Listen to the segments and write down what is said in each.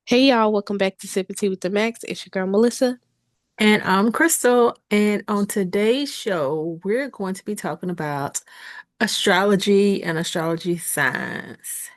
Hey y'all, welcome back to Sipping Tea with the Max. It's your girl Melissa. And I'm Crystal, and on today's show, we're going to be talking about astrology and astrology science.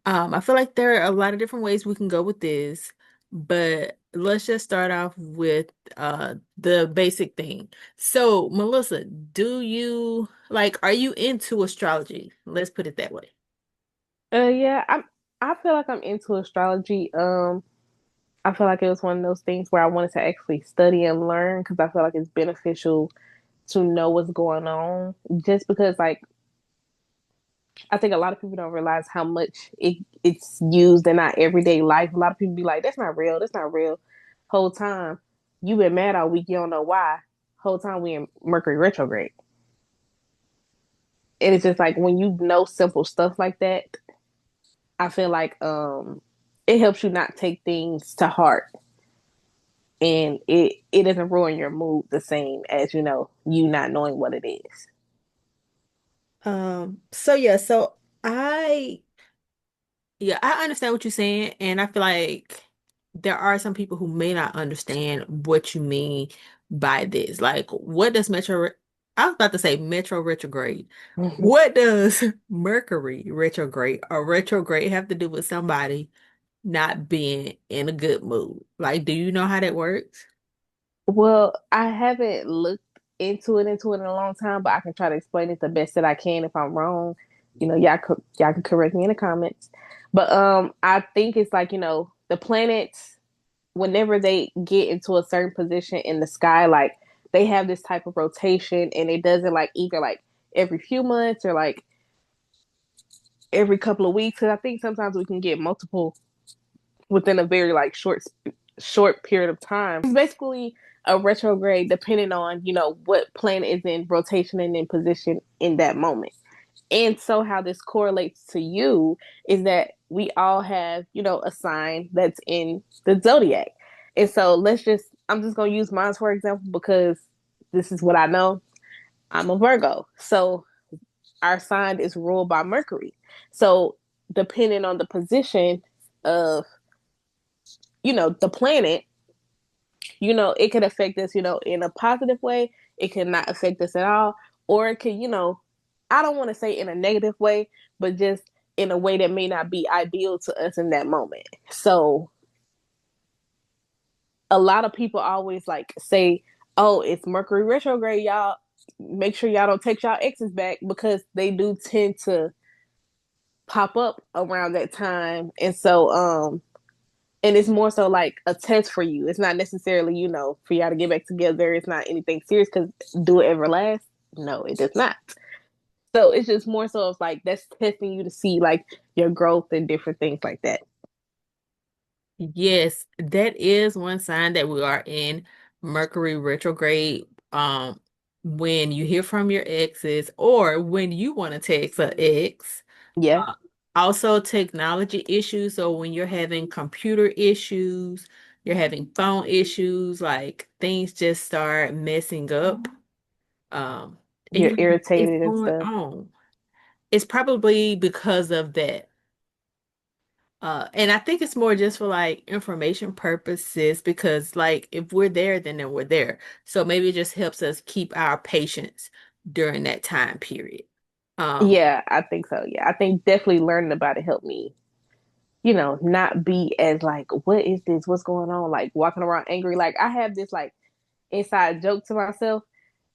I feel like there are a lot of different ways we can go with this, but let's just start off with the basic thing. So, Melissa, are you into astrology? Let's put it that way. Yeah, I feel like I'm into astrology. I feel like it was one of those things where I wanted to actually study and learn because I feel like it's beneficial to know what's going on. Just because like I think a lot of people don't realize how much it's used in our everyday life. A lot of people be like, "That's not real. That's not real." Whole time you been mad all week, you don't know why. Whole time we in Mercury retrograde. And it's just like when you know simple stuff like that, I feel like it helps you not take things to heart, and it doesn't ruin your mood the same as you not knowing what it is. So I Yeah, I understand what you're saying, and I feel like there are some people who may not understand what you mean by this. Like, what does I was about to say Metro retrograde. What does Mercury retrograde or retrograde have to do with somebody not being in a good mood? Like, do you know how that works? Well, I haven't looked into it in a long time, but I can try to explain it the best that I can. If I'm wrong, y'all can correct me in the comments. But I think it's like the planets, whenever they get into a certain position in the sky, like they have this type of rotation, and it doesn't like either like every few months or like every couple of weeks. Because I think sometimes we can get multiple within a very like short period of time. It's basically a retrograde depending on what planet is in rotation and in position in that moment. And so how this correlates to you is that we all have a sign that's in the zodiac. And so I'm just going to use mine for example because this is what I know. I'm a Virgo. So our sign is ruled by Mercury. So depending on the position of the planet, it could affect us, in a positive way. It could not affect us at all. Or it could, I don't want to say in a negative way, but just in a way that may not be ideal to us in that moment. So a lot of people always like say, oh, it's Mercury retrograde, y'all. Make sure y'all don't take y'all exes back because they do tend to pop up around that time. And it's more so like a test for you. It's not necessarily, for y'all to get back together. It's not anything serious because do it ever last? No, it does not. So it's just more so of like that's testing you to see like your growth and different things like that. Yes, that is one sign that we are in Mercury retrograde. When you hear from your exes or when you want to text an ex. Yeah, Uh, Also technology issues. So when you're having computer issues, you're having phone issues, like things just start messing up. Um, and you're you're like, what is irritated and going stuff. on? It's probably because of that. And I think it's more just for like information purposes because like if we're there, then we're there. So maybe it just helps us keep our patience during that time period. Um, Yeah, I think so. Yeah, I think definitely learning about it helped me, not be as like, what is this? What's going on? Like walking around angry. Like I have this like inside joke to myself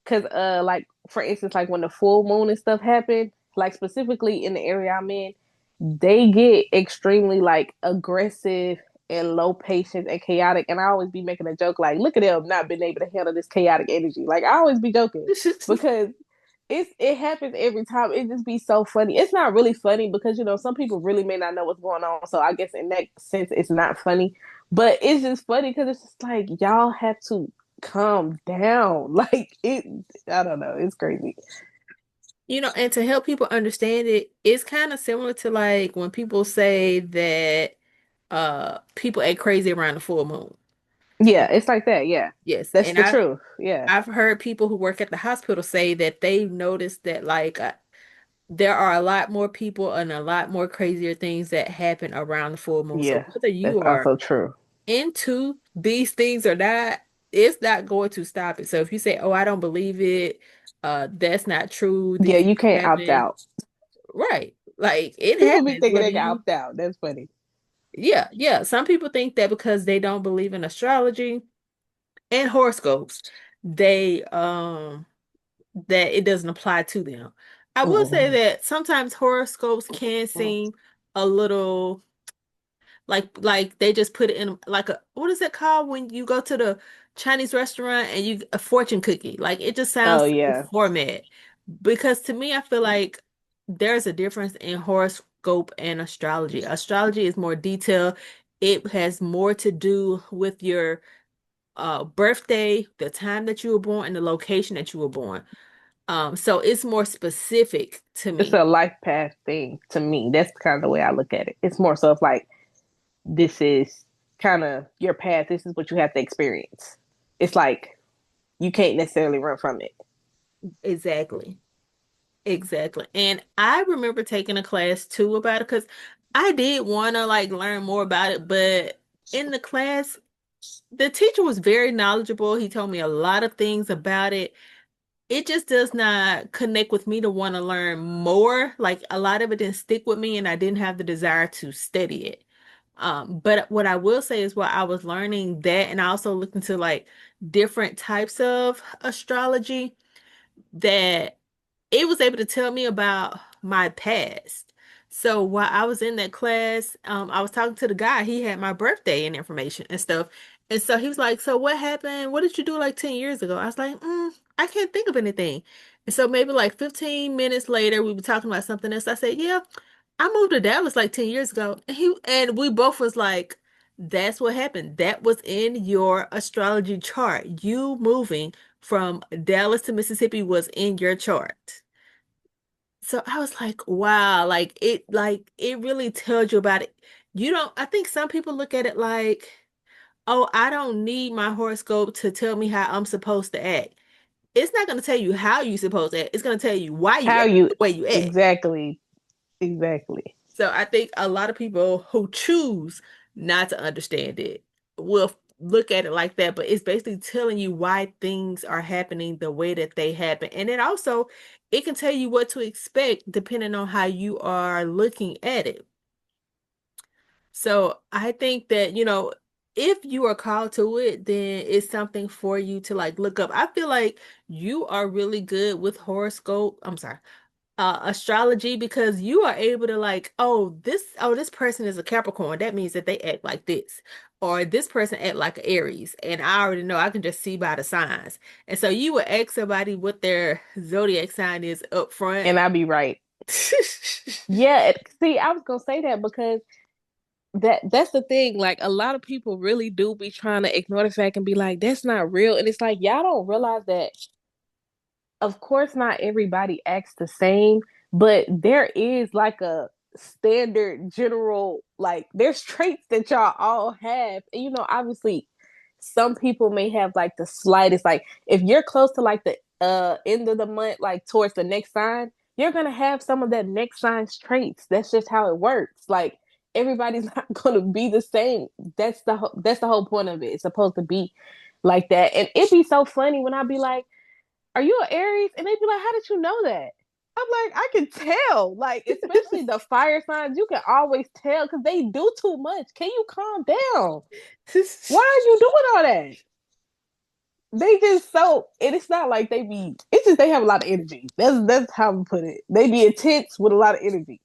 because like for instance like when the full moon and stuff happen, like specifically in the area I'm in, they get extremely like aggressive and low patience and chaotic, and I always be making a joke like, look at them not being able to handle this chaotic energy. Like I always be joking because it happens every time. It just be so funny. It's not really funny because some people really may not know what's going on, so I guess in that sense it's not funny, but it's just funny because it's just like y'all have to calm down. Like it, I don't know. It's crazy. and to help people understand it, it's kind of similar to like when people say that people act crazy around the full moon. Yeah, it's like that. Yeah, Yes, that's and the I've truth. Yeah, I've heard people who work at the hospital say that they've noticed that like there are a lot more people and a lot more crazier things that happen around the full moon. So Yeah, whether that's you are also true. into these things or not, it's not going to stop it. So if you say, "Oh, I don't believe it," that's not true. Yeah, These you things can't opt happen. out. Right. Like it People be happens. thinking Whether they can you, opt out. That's funny. yeah, yeah. Some people think that because they don't believe in astrology and horoscopes, they that it doesn't apply to them. I will say Mm-mm. that sometimes horoscopes can seem a little like they just put it in like a what is it called when you go to the Chinese restaurant and you a fortune cookie. Like it just Oh sounds so yeah, format. Because to me, I feel like there's a difference in horoscope and astrology. Astrology is more detailed. It has more to do with your birthday, the time that you were born, and the location that you were born. So it's more specific to it's me. a life path thing to me. That's kind of the way I look at it. It's more so of like this is kind of your path. This is what you have to experience. It's like you can't necessarily run from it. Exactly. Exactly. And I remember taking a class too about it because I did want to like learn more about it, but in the class, the teacher was very knowledgeable. He told me a lot of things about it. It just does not connect with me to want to learn more. Like a lot of it didn't stick with me and I didn't have the desire to study it. But what I will say is while I was learning that and I also looked into like different types of astrology that it was able to tell me about my past. So while I was in that class, I was talking to the guy. He had my birthday and information and stuff. And so he was like, "So what happened? What did you do like 10 years ago?" I was like, I can't think of anything. And so maybe like 15 minutes later, we were talking about something else. I said, "Yeah, I moved to Dallas like 10 years ago." And we both was like, "That's what happened. That was in your astrology chart. You moving from Dallas to Mississippi was in your chart." So I was like, wow, like it really tells you about it. You don't, I think some people look at it like, oh, I don't need my horoscope to tell me how I'm supposed to act. It's not going to tell you how you're supposed to act. It's going to tell you why you How act you the way you act. exactly, exactly. So I think a lot of people who choose not to understand it will look at it like that, but it's basically telling you why things are happening the way that they happen. And then also it can tell you what to expect depending on how you are looking at it. So I think that, if you are called to it, then it's something for you to like look up. I feel like you are really good with horoscope. I'm sorry, astrology because you are able to like, oh, this person is a Capricorn. That means that they act like this. Or this person act like an Aries. And I already know I can just see by the signs. And so you would ask somebody what their zodiac sign is up front. And I be right. Yeah, see, I was gonna say that because that's the thing. Like a lot of people really do be trying to ignore the fact and be like, that's not real. And it's like y'all don't realize that of course not everybody acts the same, but there is like a standard general like there's traits that y'all all have. And obviously some people may have like the slightest like if you're close to like the end of the month, like towards the next sign, you're gonna have some of that next sign's traits. That's just how it works. Like everybody's not gonna be the same. That's the whole point of it. It's supposed to be like that. And it'd be so funny when I be like, are you an Aries? And they'd be like, how did you know that? I'm like, I can tell. Like, especially the fire signs, you can always tell because they do too much. Can you calm down? Why are you doing all that? They just so it's not like they be it's just they have a lot of energy. That's how I put it. They be intense with a lot of energy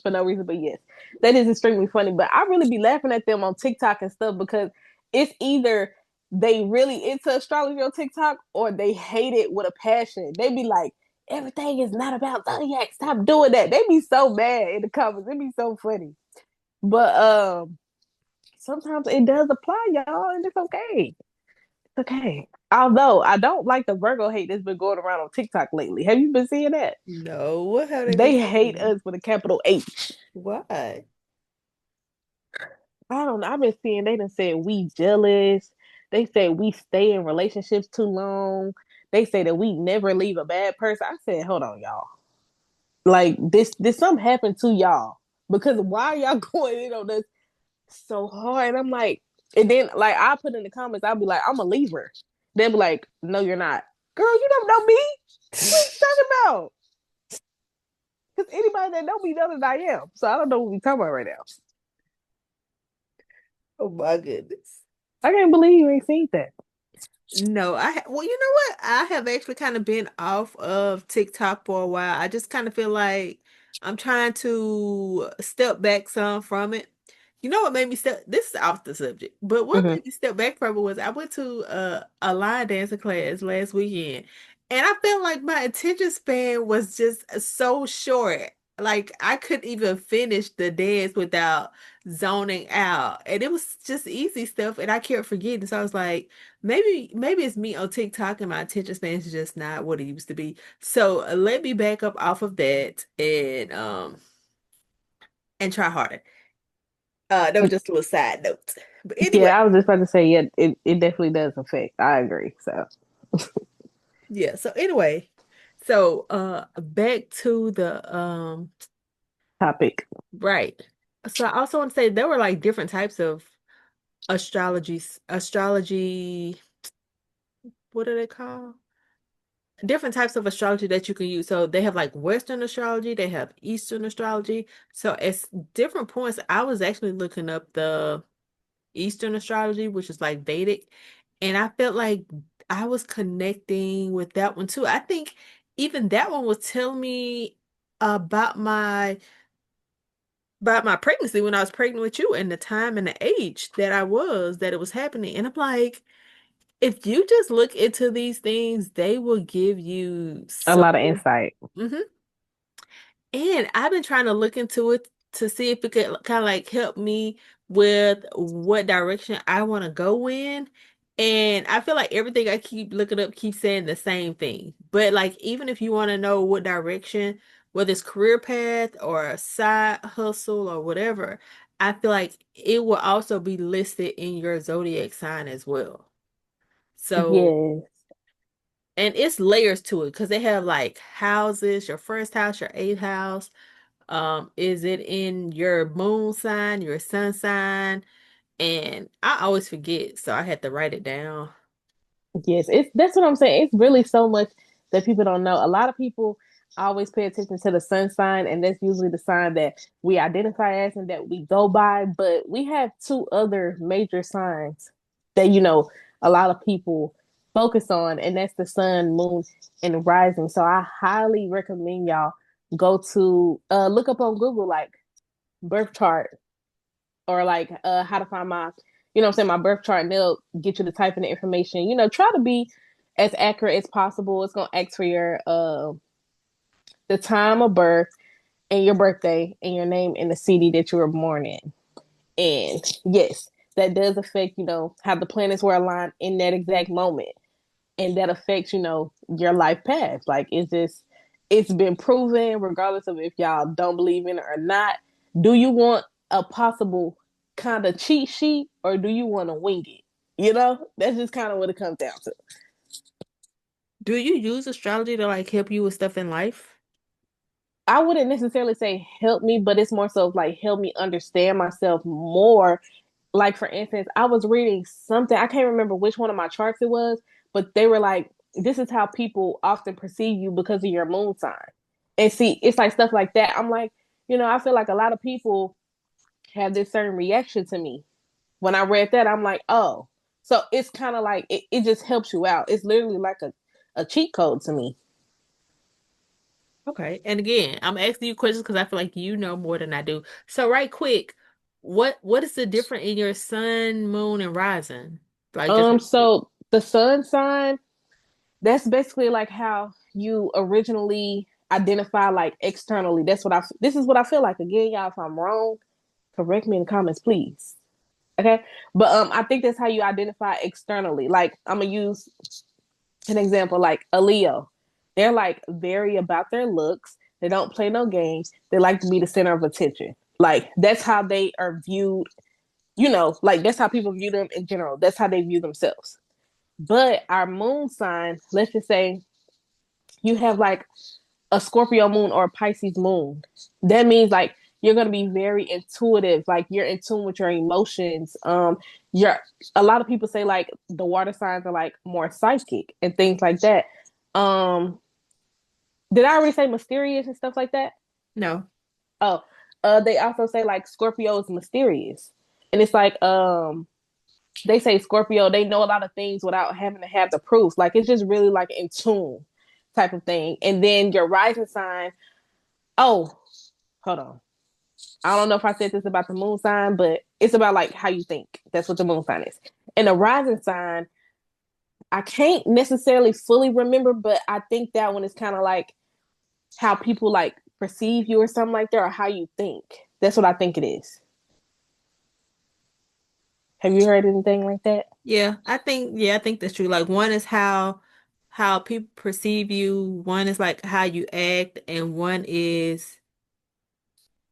for no reason. But yes, that is extremely funny. But I really be laughing at them on TikTok and stuff because it's either they really into astrology on TikTok or they hate it with a passion. They be like, everything is not about zodiac. Stop doing that. They be so mad in the comments. It be so funny. But sometimes it does apply, y'all, and it's okay. It's okay. Although I don't like the Virgo hate that's been going around on TikTok lately. Have you been seeing that? No, what have they been They hate saying? us with a capital H. Why? I don't know. I've been seeing they done said we jealous. They say we stay in relationships too long. They say that we never leave a bad person. I said, hold on, y'all. Like this something happened to y'all. Because why are y'all going in on this so hard? I'm like, and then like I put in the comments, I'll be like, I'm a Libra. They'll be like, no, you're not. Girl, you don't know me. What are you talking about? Because anybody that know me knows that I am. So I don't know what we talking about right now. Oh my goodness. I can't believe you ain't seen that. No, well, you know what? I have actually kind of been off of TikTok for a while. I just kind of feel like I'm trying to step back some from it. You know what made me step, this is off the subject, but what Mm-hmm. made me step back from it was I went to a line dancing class last weekend, and I felt like my attention span was just so short. Like I couldn't even finish the dance without zoning out. And it was just easy stuff, and I kept forgetting. So I was like, maybe it's me on TikTok and my attention span is just not what it used to be. So let me back up off of that and try harder. That was just a little side note. But anyway, Yeah, I was just about to say, yeah, it definitely does affect. I agree. So yeah. So anyway, so back to the topic. right. So I also want to say there were like different types of astrology, what are they called? Different types of astrology that you can use. So they have like Western astrology, they have Eastern astrology. So at different points, I was actually looking up the Eastern astrology, which is like Vedic, and I felt like I was connecting with that one too. I think even that one was telling me about my pregnancy when I was pregnant with you and the time and the age that I was that it was happening. And I'm like, if you just look into these things, they will give you A so. lot of insight. Mhm. And I've been trying to look into it to see if it could kind of like help me with what direction I want to go in. And I feel like everything I keep looking up keeps saying the same thing. But like even if you want to know what direction, whether it's career path or a side hustle or whatever, I feel like it will also be listed in your zodiac sign as well. So, Yes. and it's layers to it because they have like houses, your first house, your eighth house. Is it in your moon sign, your sun sign? And I always forget, so I had to write it down. Yes, it's that's what I'm saying. It's really so much that people don't know. A lot of people always pay attention to the sun sign, and that's usually the sign that we identify as and that we go by. But we have two other major signs that a lot of people focus on, and that's the sun, moon, and rising. So I highly recommend y'all go to look up on Google like birth chart or like how to find my I'm saying, my birth chart, and they'll get you to type in the information. Try to be as accurate as possible. It's gonna ask for your the time of birth and your birthday and your name and the city that you were born in. And yes, that does affect, how the planets were aligned in that exact moment. And that affects, your life path. Like it's been proven, regardless of if y'all don't believe in it or not. Do you want a possible kind of cheat sheet or do you want to wing it? That's just kind of what it comes down to. Do you use astrology to like help you with stuff in life? I wouldn't necessarily say help me, but it's more so like help me understand myself more. Like for instance, I was reading something, I can't remember which one of my charts it was, but they were like, this is how people often perceive you because of your moon sign. And see, it's like stuff like that. I'm like, I feel like a lot of people have this certain reaction to me. When I read that, I'm like, oh. So it's kind of like it just helps you out. It's literally like a cheat code to me. Okay. And again, I'm asking you questions because I feel like you know more than I do. So right quick, what is the difference in your sun, moon, and rising? Like just real quick. So the sun sign, that's basically like how you originally identify like externally. This is what I feel like. Again, y'all, if I'm wrong, correct me in the comments, please. Okay. But I think that's how you identify externally. Like I'm gonna use an example, like a Leo. They're like very about their looks. They don't play no games. They like to be the center of attention. Like that's how they are viewed, like that's how people view them in general. That's how they view themselves. But our moon sign, let's just say you have like a Scorpio moon or a Pisces moon. That means like you're gonna be very intuitive, like you're in tune with your emotions. You're a lot of people say like the water signs are like more psychic and things like that. Um, did I already say mysterious and stuff like that? No. Oh, they also say like Scorpio is mysterious, and it's like they say Scorpio they know a lot of things without having to have the proof. Like it's just really like in tune type of thing. And then your rising sign. Oh, hold on. I don't know if I said this about the moon sign, but it's about like how you think. That's what the moon sign is. And the rising sign, I can't necessarily fully remember, but I think that one is kind of like how people like perceive you or something like that, or how you think. That's what I think it is. Have you heard anything like that? Yeah, I think that's true. Like one is how people perceive you, one is like how you act, and one is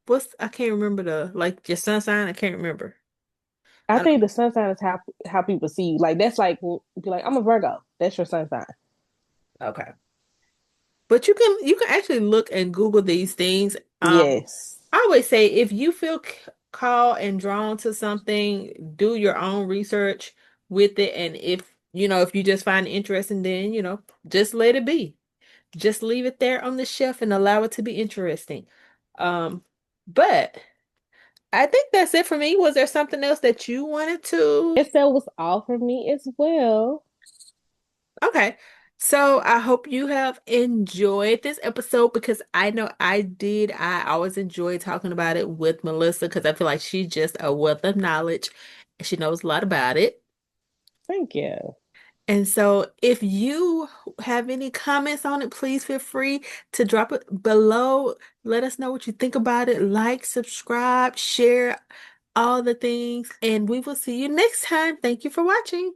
what's I can't remember the like your sun sign, I can't remember. I I don't think the sun sign is how people see you. Like that's like be like I'm a Virgo. That's your sun sign. okay. But you can actually look and Google these things. Yes. I always say if you feel called and drawn to something, do your own research with it. And if you just find it interesting, then, just let it be. Just leave it there on the shelf and allow it to be interesting. Um, but I think that's it for me. Was there something else that you wanted to? It was all for me as well. Okay. So I hope you have enjoyed this episode because I know I did. I always enjoy talking about it with Melissa because I feel like she's just a wealth of knowledge and she knows a lot about it. Thank you. And so if you have any comments on it, please feel free to drop it below. Let us know what you think about it. Like, subscribe, share all the things, and we will see you next time. Thank you for watching.